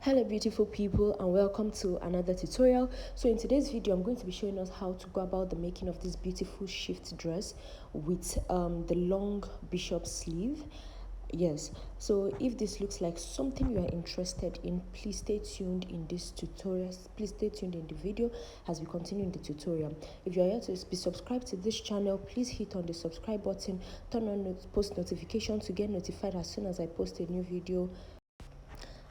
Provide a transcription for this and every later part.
Hello beautiful people, and welcome to another tutorial. So in today's video I'm going to be showing us how to go about the making of this beautiful shift dress with the long bishop sleeve. Yes, so if this looks like something you are interested in, please stay tuned in this tutorial. Please stay tuned in the video as we continue in the tutorial. If you are yet to be subscribed to this channel, please hit on the subscribe button, turn on post notification to get notified as soon as I post a new video,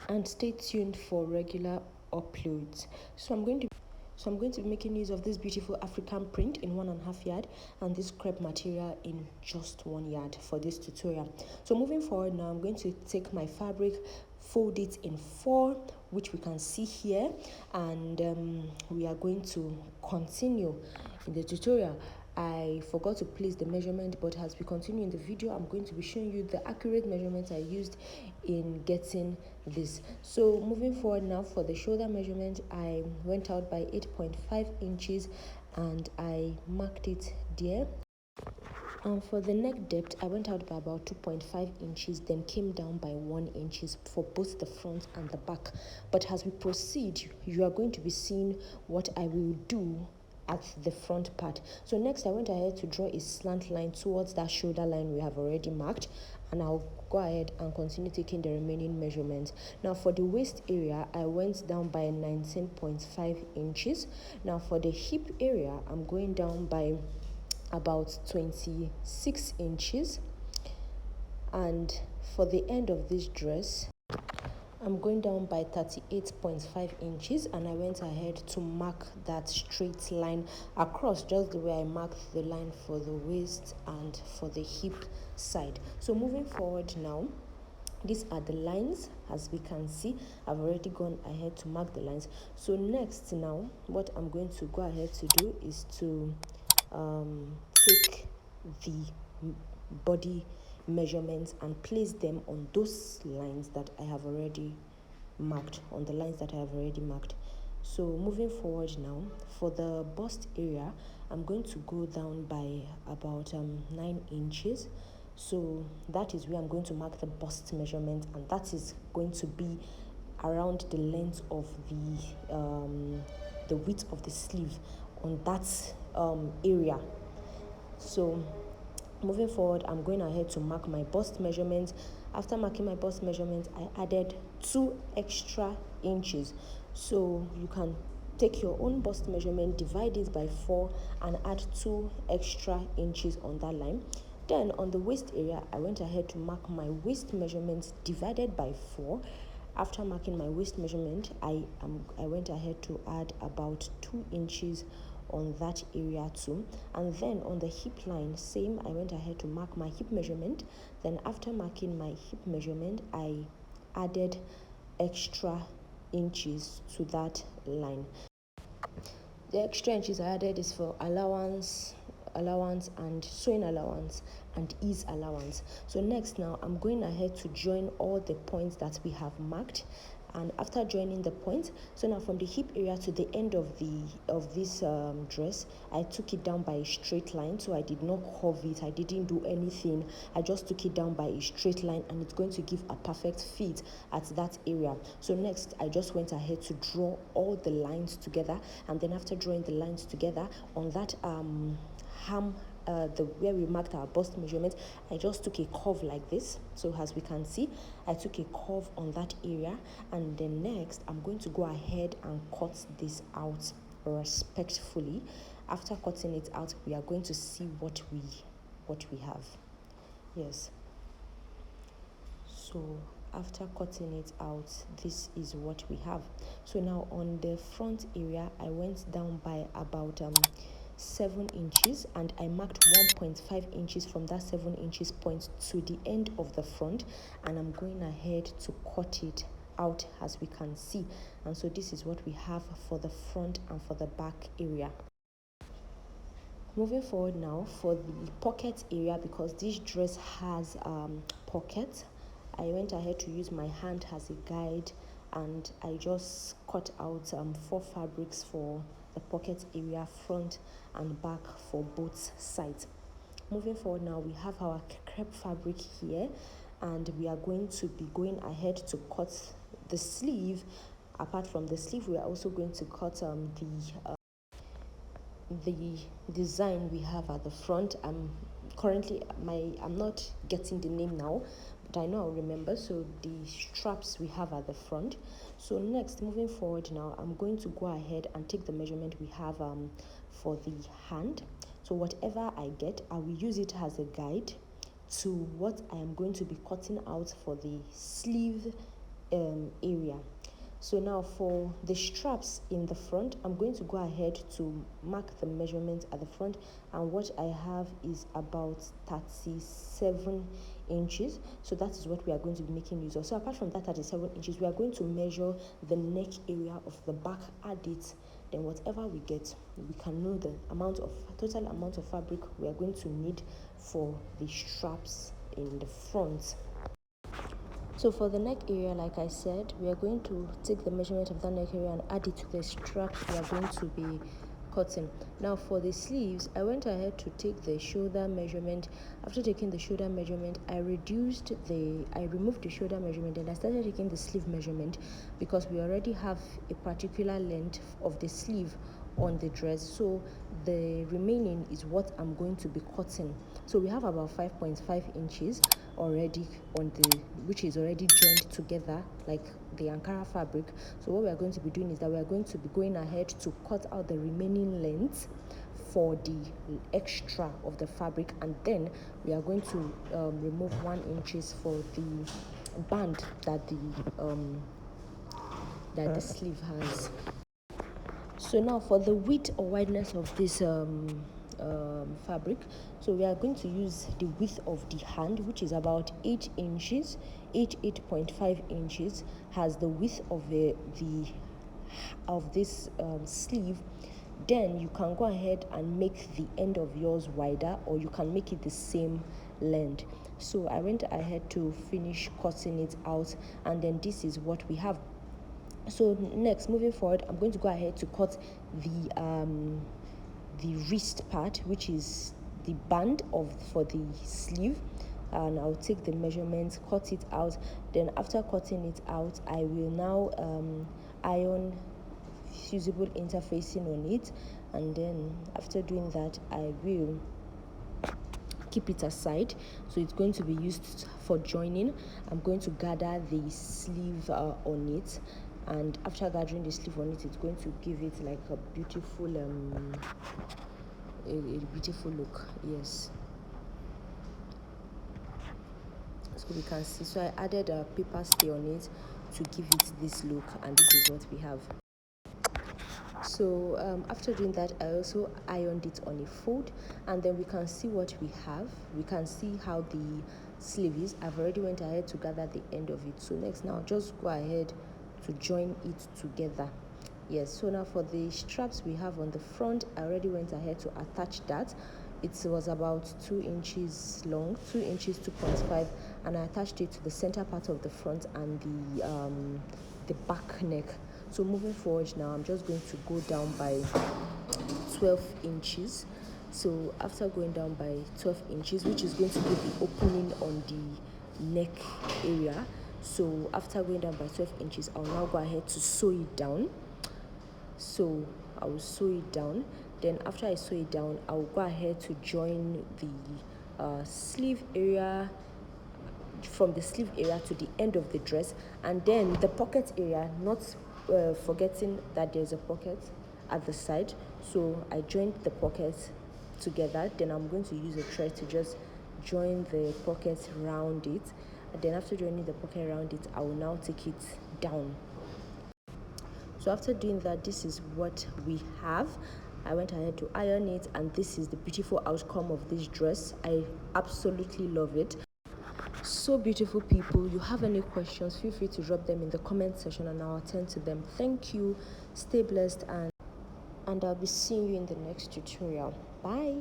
and stay tuned for regular uploads. So I'm going to be making use of this beautiful African print in 1.5 yard and this crepe material in just 1 yard for this tutorial. So moving forward now, I'm going to take my fabric, fold it in 4, which we can see here, and we are going to continue in the tutorial. I forgot to place the measurement, but as we continue in the video, I'm going to be showing you the accurate measurements I used in getting this. So moving forward now, for the shoulder measurement, I went out by 8.5 inches and I marked it there. And for the neck depth, I went out by about 2.5 inches, then came down by 1 inches for both the front and the back. But as we proceed, you are going to be seeing what I will do at the front part. So next I went ahead to draw a slant line towards that shoulder line we have already marked, and I'll go ahead and continue taking the remaining measurements. Now for the waist area, I went down by 19.5 inches. Now for the hip area, I'm going down by about 26 inches, and for the end of this dress I'm going down by 38.5 inches, and I went ahead to mark that straight line across just the way I marked the line for the waist and for the hip side. So moving forward now, these are the lines. As we can see, I've already gone ahead to mark the lines. So next now, what I'm going to go ahead to do is to take the body measurements and place them on those lines that I have already marked, So moving forward now, for the bust area, I'm going to go down by about 9 inches. So that is where I'm going to mark the bust measurement, and that is going to be around the length of the width of the sleeve on that area. So moving forward, I'm going ahead to mark my bust measurement. After marking my bust measurement, I added 2 extra inches. So you can take your own bust measurement, divide it by 4, and add 2 extra inches on that line. Then on the waist area, I went ahead to mark my waist measurement divided by 4. After marking my waist measurement, I went ahead to add about 2 inches on that area too. And then on the hip line, same, I went ahead to mark my hip measurement. Then after marking my hip measurement, I added extra inches to that line. The extra inches I added is for allowance and sewing allowance and ease allowance. So next now, I'm going ahead to join all the points that we have marked. And after joining the points, so now from the hip area to the end of this dress, I took it down by a straight line. So I did not curve it, I didn't do anything, I just took it down by a straight line, and it's going to give a perfect fit at that area. So next, I just went ahead to draw all the lines together, and then after drawing the lines together on that where we marked our bust measurement, I just took a curve like this. So as we can see, I took a curve on that area, and then next I'm going to go ahead and cut this out respectfully. After cutting it out, we are going to see what we have. Yes, so after cutting it out, this is what we have. So now on the front area, I went down by about 7 inches, and I marked 1.5 inches from that 7 inches point to the end of the front, and I'm going ahead to cut it out as we can see. And so this is what we have for the front and for the back area. Moving forward now, for the pocket area, because this dress has pockets, I went ahead to use my hand as a guide, and I just cut out 4 fabrics for the pocket area, front and back for both sides. Moving forward now, we have our crepe fabric here, and we are going to be going ahead to cut the sleeve, apart from the sleeve, we are also going to cut the design we have at the front. I'm not getting the name now, but I know I'll remember. So the straps we have at the front. So next, moving forward now, I'm going to go ahead and take the measurement we have for the hand. So whatever I get, I will use it as a guide to what I am going to be cutting out for the sleeve area. So now for the straps in the front, I'm going to go ahead to mark the measurement at the front, and what I have is about 37 inches. So that is what we are going to be making use of. So apart from that 37 inches, we are going to measure the neck area of the back, add it, then whatever we get, we can know the total amount of fabric we are going to need for the straps in the front. So for the neck area, like I said, we are going to take the measurement of that neck area and add it to the strap we are going to be cutting. Now for the sleeves, I went ahead to take the shoulder measurement. After taking the shoulder measurement, I removed the shoulder measurement, and I started taking the sleeve measurement because we already have a particular length of the sleeve on the dress, so the remaining is what I'm going to be cutting. So we have about 5.5 inches already which is already joined together like the Ankara fabric. So what we are going to be doing is that we are going to be going ahead to cut out the remaining length for the extra of the fabric, and then we are going to remove 1 inches for the band that the sleeve has. So now for the width or wideness of this fabric, so we are going to use the width of the hand, which is about 8 inches. 8.5 inches has the width of this sleeve. Then you can go ahead and make the end of yours wider, or you can make it the same length. So I went ahead to finish cutting it out, and then this is what we have. So next, moving forward, I'm going to go ahead to cut the wrist part, which is the band for the sleeve, and I'll take the measurements, cut it out. Then after cutting it out, I will now iron fusible interfacing on it, and then after doing that, I will keep it aside. So it's going to be used for joining. I'm going to gather the sleeve on it, and after gathering the sleeve on it, it's going to give it like a beautiful beautiful look. Yes, so we can see. So I added a paper stay on it to give it this look, and this is what we have. So after doing that, I also ironed it on a fold, and then we can see what we have. We can see how the sleeve is. I've already went ahead to gather the end of it. So next, now just go ahead to join it together. Yes, so now for the straps we have on the front, I already went ahead to attach that. It was about 2 inches long, 2 inches 2.5, and I attached it to the center part of the front and the back neck. So moving forward now, I'm just going to go down by 12 inches. So after going down by 12 inches, which is going to give the opening on the neck area, so after going down by 12 inches, I'll now go ahead to sew it down. So I will sew it down. Then after I sew it down, I will go ahead to join the sleeve area, from the sleeve area to the end of the dress, and then the pocket area, not forgetting that there's a pocket at the side. So I joined the pockets together. Then I'm going to use a thread to just join the pocket around it, and then after joining the pocket around it, I will now take it down. So after doing that, this is what we have. I went ahead to iron it, and this is the beautiful outcome of this dress. I absolutely love it. So beautiful, people. You have any questions, feel free to drop them in the comment section and I'll attend to them. Thank you, stay blessed, and I'll be seeing you in the next tutorial. Bye.